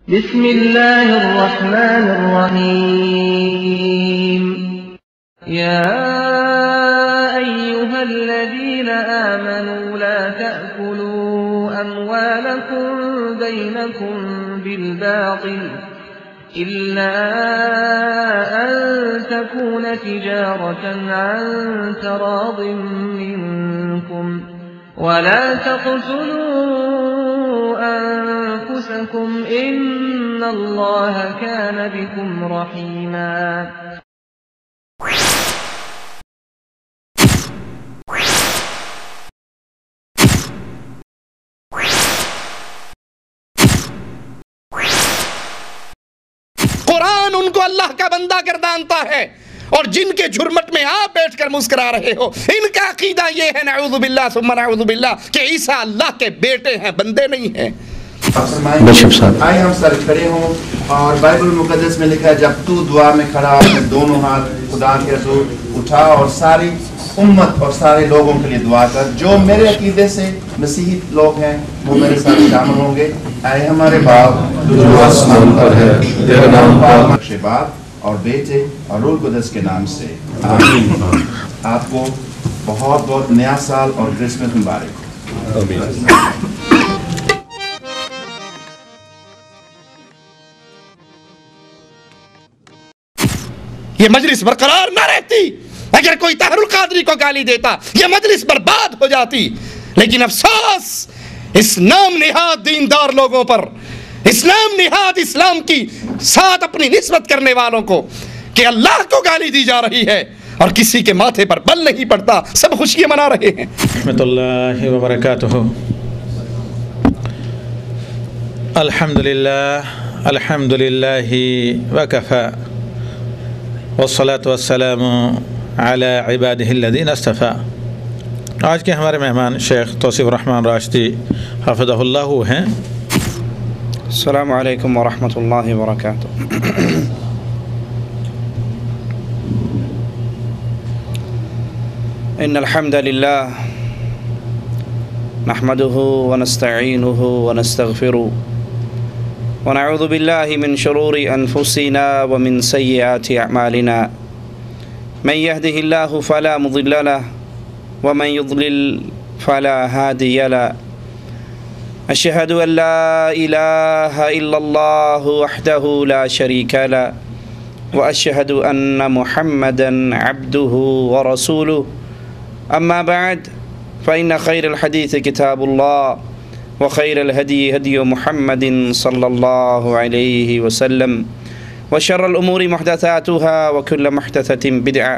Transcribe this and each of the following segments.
بسم الله الرحمن الرحيم يا أيها الذين آمنوا لا تأكلوا أموالكم بينكم بالباطل إلا أن تكون تجارة عن تراض منكم ولا تقتلوا أنفسكم إن الله كان بكم رحيما قرآن ان کو اللہ کا بندہ گردانتا ہے، اور جن کے جھرمٹ میں آپ بیٹھ کر مسکرا رہے ہو، ان کا عقیدہ یہ ہے نعوذ باللہ ثم نعوذ باللہ کہ عیسیٰ اللہ کے بیٹے ہیں، بندے نہیں ہیں۔ آئے ہم سر کھڑے ہوں، اور بائبل مقدس میں لکھا ہے جب تو دعا میں کھڑا اپنے دونوں ہاتھ خدا کے حضور اٹھا اور ساری امت اور سارے لوگوں کے لیے دعا کر، جو میرے عقیدے سے مسیحی لوگ ہیں وہ میرے ساتھ شامل ہوں گے۔ اے ہمارے باپ جو آسمان پر ہے، تیرا نام پاک بخش، باپ اور بیٹے اور روح القدس کے نام سے آمین۔ آپ کو بہت بہت نیا سال اور کرسمس مبارک ہو۔ یہ مجلس برقرار نہ رہتی اگر کوئی طاہر القادری کو گالی دیتا، یہ مجلس برباد ہو جاتی۔ لیکن افسوس اس نام نہاد دیندار لوگوں پر، اس نام نہاد اسلام کی ساتھ اپنی نسبت کرنے والوں کو، کہ اللہ کو گالی دی جا رہی ہے اور کسی کے ماتھے پر بل نہیں پڑتا، سب خوشیاں منا رہے ہیں۔ رحمۃ اللہ وبرکاتہ۔ الحمدللہ وکفى والصلاة والسلام علی عبادہ الذین اصطفى۔ آج کے ہمارے مہمان شیخ توصیف الرحمن راشدی حفظہ اللہ ہیں۔ السلام علیکم ورحمۃ اللہ وبرکاتہ۔ ان الحمد للہ نحمده ونستعینه ونستغفره ونعوذ باللہ من شرور انفسنا ومن سیئات اعمالنا من يهده الله فلا مضل له ومن يضلل فلا هادي له أشهد أن لا إله إلا الله وحده لا شريك له وأشهد أن محمدا عبده ورسوله أما بعد فإن خير الحديث كتاب الله وخير الهدي هدي محمد صلى الله عليه وسلم وشر الأمور محدثاتها وكل محدثة بدعة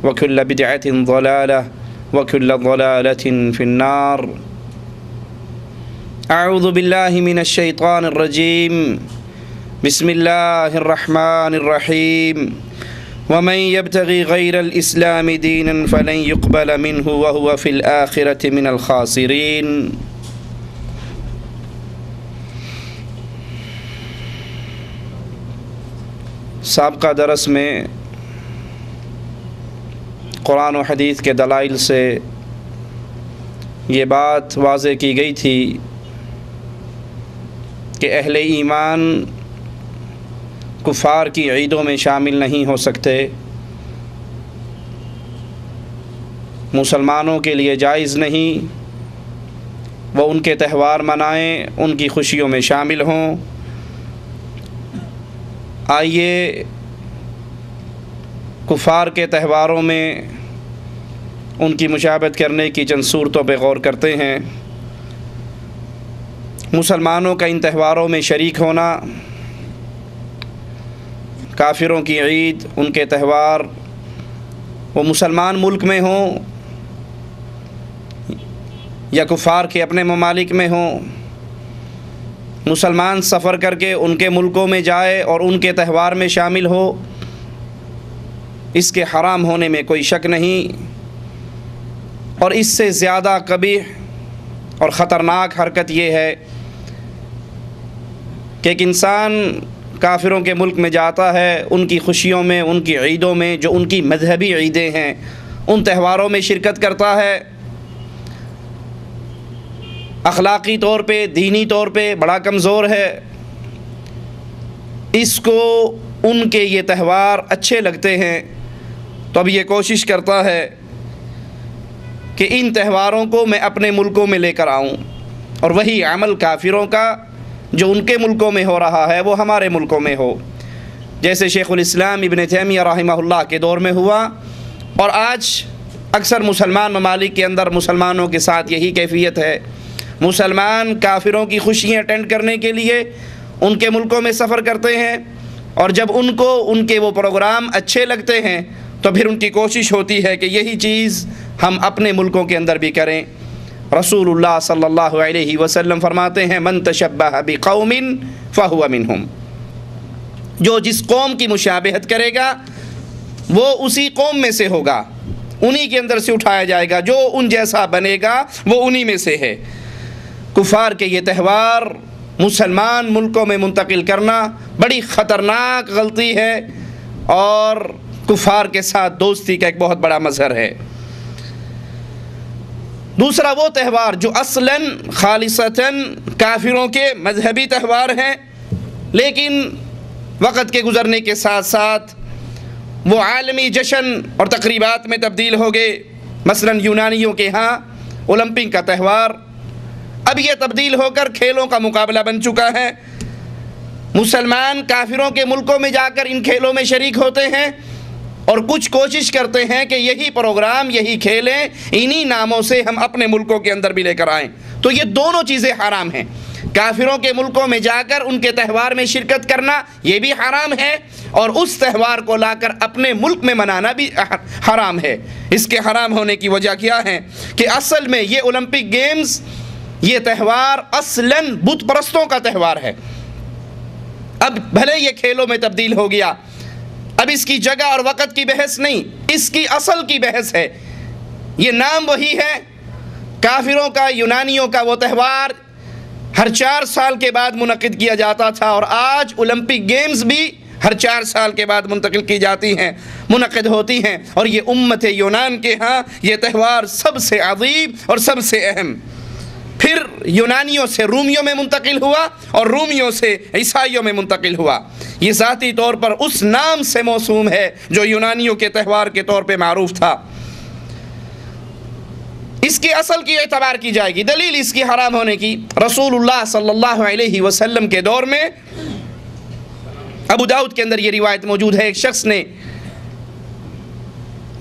وكل بدعة ضلالة وكل ضلالة في النار۔ اعوذ باللہ من الشیطان الرجیم، بسم اللہ الرحمن الرحیم۔ ومن يبتغي غير الإسلام دينا فلن يقبل منه وهو في الآخرة من الخاسرين۔ سابقہ درس میں قرآن و حدیث کے دلائل سے یہ بات واضح کی گئی تھی کہ اہل ایمان کفار کی عیدوں میں شامل نہیں ہو سکتے، مسلمانوں کے لیے جائز نہیں وہ ان کے تہوار منائیں، ان کی خوشیوں میں شامل ہوں۔ آئیے کفار کے تہواروں میں ان کی مشابہت کرنے کی چند صورتوں پہ غور کرتے ہیں۔ مسلمانوں کا ان تہواروں میں شریک ہونا، کافروں کی عید، ان کے تہوار، وہ مسلمان ملک میں ہوں یا کفار کے اپنے ممالک میں ہوں، مسلمان سفر کر کے ان کے ملکوں میں جائے اور ان کے تہوار میں شامل ہو، اس کے حرام ہونے میں کوئی شک نہیں۔ اور اس سے زیادہ قبیح اور خطرناک حرکت یہ ہے کہ ایک انسان کافروں کے ملک میں جاتا ہے، ان کی خوشیوں میں، ان کی عیدوں میں، جو ان کی مذہبی عیدیں ہیں، ان تہواروں میں شرکت کرتا ہے، اخلاقی طور پہ، دینی طور پہ بڑا کمزور ہے، اس کو ان کے یہ تہوار اچھے لگتے ہیں تو اب یہ کوشش کرتا ہے کہ ان تہواروں کو میں اپنے ملکوں میں لے کر آؤں، اور وہی عمل کافروں کا جو ان کے ملکوں میں ہو رہا ہے وہ ہمارے ملکوں میں ہو، جیسے شیخ الاسلام ابن تیمیہ رحمہ اللہ کے دور میں ہوا، اور آج اکثر مسلمان ممالک کے اندر مسلمانوں کے ساتھ یہی کیفیت ہے۔ مسلمان کافروں کی خوشیاں اٹینڈ کرنے کے لیے ان کے ملکوں میں سفر کرتے ہیں، اور جب ان کو ان کے وہ پروگرام اچھے لگتے ہیں تو پھر ان کی کوشش ہوتی ہے کہ یہی چیز ہم اپنے ملکوں کے اندر بھی کریں۔ رسول اللہ صلی اللہ علیہ وسلم فرماتے ہیں من تشبہ بقوم فہو منہم، جو جس قوم کی مشابہت کرے گا وہ اسی قوم میں سے ہوگا، انہی کے اندر سے اٹھایا جائے گا، جو ان جیسا بنے گا وہ انہی میں سے ہے۔ کفار کے یہ تہوار مسلمان ملکوں میں منتقل کرنا بڑی خطرناک غلطی ہے، اور کفار کے ساتھ دوستی کا ایک بہت بڑا مظہر ہے۔ دوسرا وہ تہوار جو اصلاً خالصتاً کافروں کے مذہبی تہوار ہیں، لیکن وقت کے گزرنے کے ساتھ ساتھ وہ عالمی جشن اور تقریبات میں تبدیل ہو گئے۔ مثلاً یونانیوں کے ہاں اولمپک کا تہوار اب یہ تبدیل ہو کر کھیلوں کا مقابلہ بن چکا ہے۔ مسلمان کافروں کے ملکوں میں جا کر ان کھیلوں میں شریک ہوتے ہیں، اور کچھ کوشش کرتے ہیں کہ یہی پروگرام، یہی کھیلیں، انہی ناموں سے ہم اپنے ملکوں کے اندر بھی لے کر آئیں۔ تو یہ دونوں چیزیں حرام ہیں۔ کافروں کے ملکوں میں جا کر ان کے تہوار میں شرکت کرنا یہ بھی حرام ہے، اور اس تہوار کو لا کر اپنے ملک میں منانا بھی حرام ہے۔ اس کے حرام ہونے کی وجہ کیا ہے کہ اصل میں یہ اولمپک گیمز، یہ تہوار اصلاً بت پرستوں کا تہوار ہے۔ اب بھلے یہ کھیلوں میں تبدیل ہو گیا، اب اس کی جگہ اور وقت کی بحث نہیں، اس کی اصل کی بحث ہے۔ یہ نام وہی ہے، کافروں کا، یونانیوں کا وہ تہوار ہر 4 سال کے بعد منعقد کیا جاتا تھا، اور آج اولمپک گیمز بھی ہر 4 سال کے بعد منتقل کی جاتی ہیں، منعقد ہوتی ہیں، اور یہ امت یونان کے ہاں یہ تہوار سب سے عظیم اور سب سے اہم۔ پھر یونانیوں سے رومیوں میں منتقل ہوا، اور رومیوں سے عیسائیوں میں منتقل ہوا۔ یہ ذاتی طور پر اس نام سے موسوم ہے جو یونانیوں کے تہوار کے طور پہ معروف تھا۔ اس کی اصل کی اعتبار کی جائے گی، دلیل اس کی حرام ہونے کی، رسول اللہ صلی اللہ علیہ وسلم کے دور میں ابو داؤد کے اندر یہ روایت موجود ہے، ایک شخص نے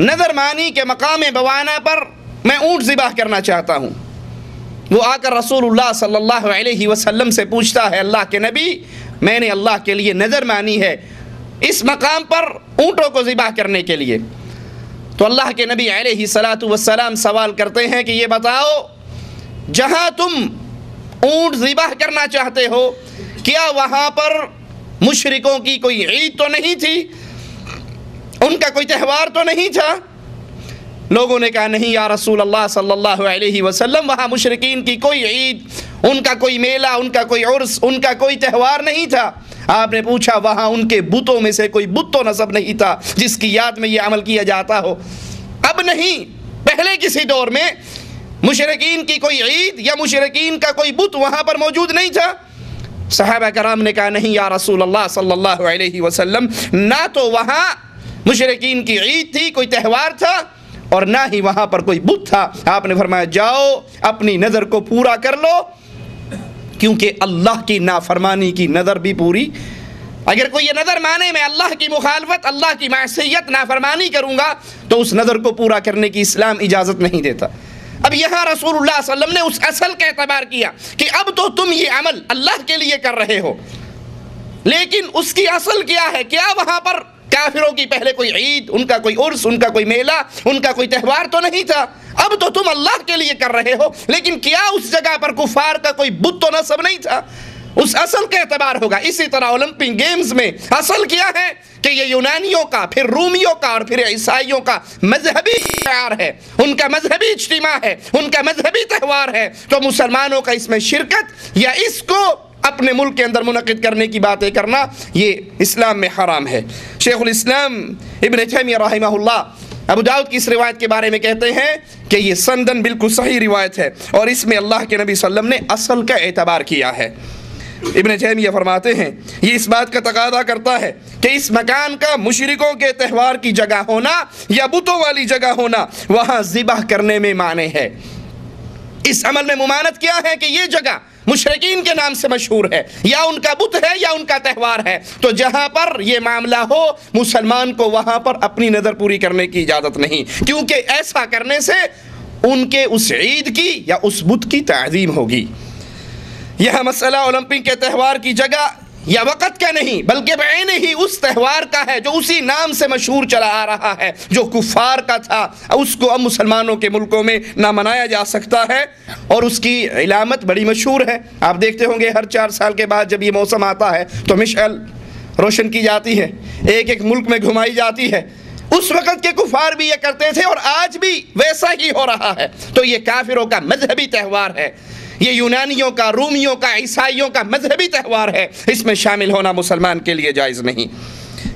نظر مانی کہ مقام بوانا پر میں اونٹ ذبح کرنا چاہتا ہوں۔ وہ آ کر رسول اللہ صلی اللہ علیہ وسلم سے پوچھتا ہے، اللہ کے نبی، میں نے اللہ کے لیے نظر مانی ہے اس مقام پر اونٹوں کو ذبح کرنے کے لیے۔ تو اللہ کے نبی علیہ الصلاۃ والسلام سوال کرتے ہیں کہ یہ بتاؤ، جہاں تم اونٹ ذبح کرنا چاہتے ہو کیا وہاں پر مشرکوں کی کوئی عید تو نہیں تھی، ان کا کوئی تہوار تو نہیں تھا؟ لوگوں نے کہا نہیں یا رسول اللہ صلی اللہ علیہ وسلم، وہاں مشرکین کی کوئی عید، ان کا کوئی میلہ، ان کا کوئی عرس، ان کا کوئی تہوار نہیں تھا۔ آپ نے پوچھا وہاں ان کے بتوں میں سے کوئی بت تو نصب نہیں تھا جس کی یاد میں یہ عمل کیا جاتا ہو؟ اب نہیں، پہلے کسی دور میں مشرکین کی کوئی عید یا مشرکین کا کوئی بت وہاں پر موجود نہیں تھا؟ صحابہ کرام نے کہا نہیں یا رسول اللہ صلی اللہ علیہ وسلم، نہ تو وہاں مشرکین کی عید تھی، کوئی تہوار تھا، اور نہ ہی وہاں پر کوئی بت تھا۔ آپ نے فرمایا جاؤ اپنی نظر کو پورا کر لو، کیونکہ اللہ کی نافرمانی کی نظر بھی پوری، اگر کوئی یہ نظر مانے میں اللہ کی مخالفت، اللہ کی معصیت، نافرمانی کروں گا تو اس نظر کو پورا کرنے کی اسلام اجازت نہیں دیتا۔ اب یہاں رسول اللہ صلی اللہ علیہ وسلم نے اس اصل کا اعتبار کیا کہ اب تو تم یہ عمل اللہ کے لیے کر رہے ہو، لیکن اس کی اصل کیا ہے؟ کیا وہاں پر کافروں کی پہلے کوئی عید، ان کا کوئی عرس، ان کا کوئی میلہ، ان کا کوئی تہوار تو نہیں تھا؟ اب تو تم اللہ کے لیے کر رہے ہو، لیکن کیا اس جگہ پر کفار کا کوئی بت تو نصب نہیں تھا؟ اس اصل کا اعتبار ہوگا۔ اسی طرح اولمپک گیمز میں اصل کیا ہے کہ یہ یونانیوں کا، پھر رومیوں کا، اور پھر عیسائیوں کا مذہبی شعار ہے، ان کا مذہبی اجتماع ہے، ان کا مذہبی تہوار ہے، تو مسلمانوں کا اس میں شرکت یا اس کو اپنے ملک کے اندر منعقد کرنے کی باتیں کرنا یہ اسلام میں حرام ہے۔ شیخ الاسلام ابن تیمیہ رحمہ اللہ ابو داؤد کی اس روایت کے بارے میں کہتے ہیں کہ یہ سندن بالکل صحیح روایت ہے، اور اس میں اللہ کے نبی صلی اللہ علیہ وسلم نے اصل کا اعتبار کیا ہے۔ ابن تیمیہ فرماتے ہیں یہ اس بات کا تقاضا کرتا ہے کہ اس مکان کا مشرکوں کے تہوار کی جگہ ہونا یا بتوں والی جگہ ہونا وہاں ذبح کرنے میں مانع ہے۔ اس عمل میں ممانعت کیا ہے کہ یہ جگہ مشرکین کے نام سے مشہور ہے، یا ان کا بت ہے یا ان کا تہوار ہے، تو جہاں پر یہ معاملہ ہو مسلمان کو وہاں پر اپنی نظر پوری کرنے کی اجازت نہیں، کیونکہ ایسا کرنے سے ان کے اس عید کی یا اس بت کی تعظیم ہوگی۔ یہ مسئلہ اولمپک کے تہوار کی جگہ یا وقت کا نہیں بلکہ بعین ہی اس تہوار کا ہے جو اسی نام سے مشہور چلا آ رہا ہے، جو کفار کا تھا، اس کو اب مسلمانوں کے ملکوں میں نہ منایا جا سکتا ہے، اور اس کی علامت بڑی مشہور ہے۔ آپ دیکھتے ہوں گے ہر 4 سال کے بعد جب یہ موسم آتا ہے تو مشعل روشن کی جاتی ہے، ایک ایک ملک میں گھمائی جاتی ہے۔ اس وقت کے کفار بھی یہ کرتے تھے اور آج بھی ویسا ہی ہو رہا ہے، تو یہ کافروں کا مذہبی تہوار ہے، یہ یونانیوں کا، رومیوں کا، عیسائیوں کا مذہبی تہوار ہے، اس میں شامل ہونا مسلمان کے لیے جائز نہیں۔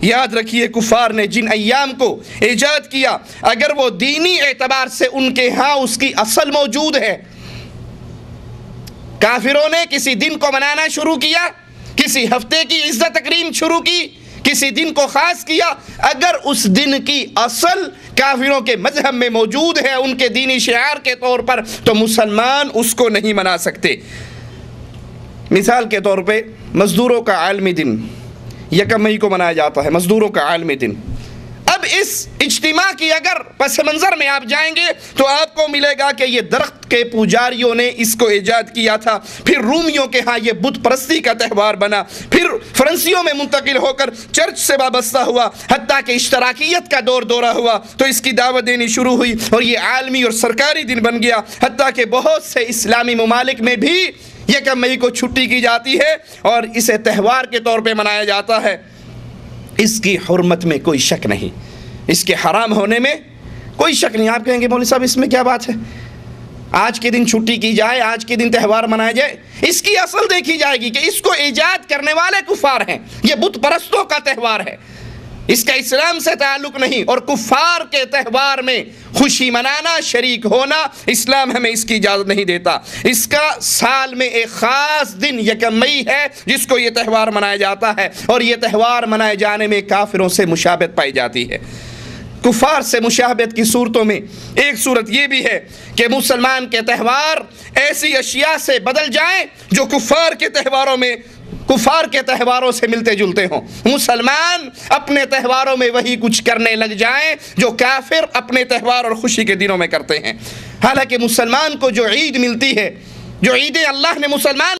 یاد رکھیے کفار نے جن ایام کو ایجاد کیا اگر وہ دینی اعتبار سے ان کے ہاں اس کی اصل موجود ہے، کافروں نے کسی دن کو منانا شروع کیا، کسی ہفتے کی عزت تکریم شروع کی، کسی دن کو خاص کیا، اگر اس دن کی اصل کافروں کے مذہب میں موجود ہے ان کے دینی شعار کے طور پر، تو مسلمان اس کو نہیں منا سکتے۔ مثال کے طور پہ مزدوروں کا عالمی دن 1 مئی کو منایا جاتا ہے، مزدوروں کا عالمی دن۔ اب اس اجتماع کی اگر پس منظر میں آپ جائیں گے تو آپ کو ملے گا کہ یہ درخت کے پجاریوں نے اس کو ایجاد کیا تھا، پھر رومیوں کے ہاں یہ بت پرستی کا تہوار بنا، پھر فرانسیوں میں منتقل ہو کر چرچ سے وابستہ ہوا، حتیٰ کہ اشتراکیت کا دور دورہ ہوا تو اس کی دعوت دینی شروع ہوئی اور یہ عالمی اور سرکاری دن بن گیا، حتیٰ کہ بہت سے اسلامی ممالک میں بھی 1 مئی کو چھٹی کی جاتی ہے اور اسے تہوار کے طور پہ منایا جاتا ہے۔ اس کی حرمت میں کوئی شک نہیں، اس کے حرام ہونے میں کوئی شک نہیں۔ آپ کہیں گے مولوی صاحب اس میں کیا بات ہے، آج کے دن چھٹی کی جائے، آج کے دن تہوار منایا جائے؟ اس کی اصل دیکھی جائے گی کہ اس کو ایجاد کرنے والے کفار ہیں، یہ بت پرستوں کا تہوار ہے، اس کا اسلام سے تعلق نہیں، اور کفار کے تہوار میں خوشی منانا، شریک ہونا اسلام ہمیں اس کی اجازت نہیں دیتا۔ اس کا سال میں ایک خاص دن 1 مئی ہے جس کو یہ تہوار منایا جاتا ہے، اور یہ تہوار منائے جانے میں کافروں سے مشابہت پائی جاتی ہے۔ کفار سے مشابہت کی صورتوں میں ایک صورت یہ بھی ہے کہ مسلمان کے تہوار ایسی اشیاء سے بدل جائیں جو کفار کے تہواروں سے ملتے جلتے ہوں، مسلمان اپنے تہواروں میں وہی کچھ کرنے لگ جائیں جو کافر اپنے تہوار اور خوشی کے دنوں میں کرتے ہیں۔ حالانکہ مسلمان کو جو عید ملتی ہے، جو عیدیں اللہ نے مسلمان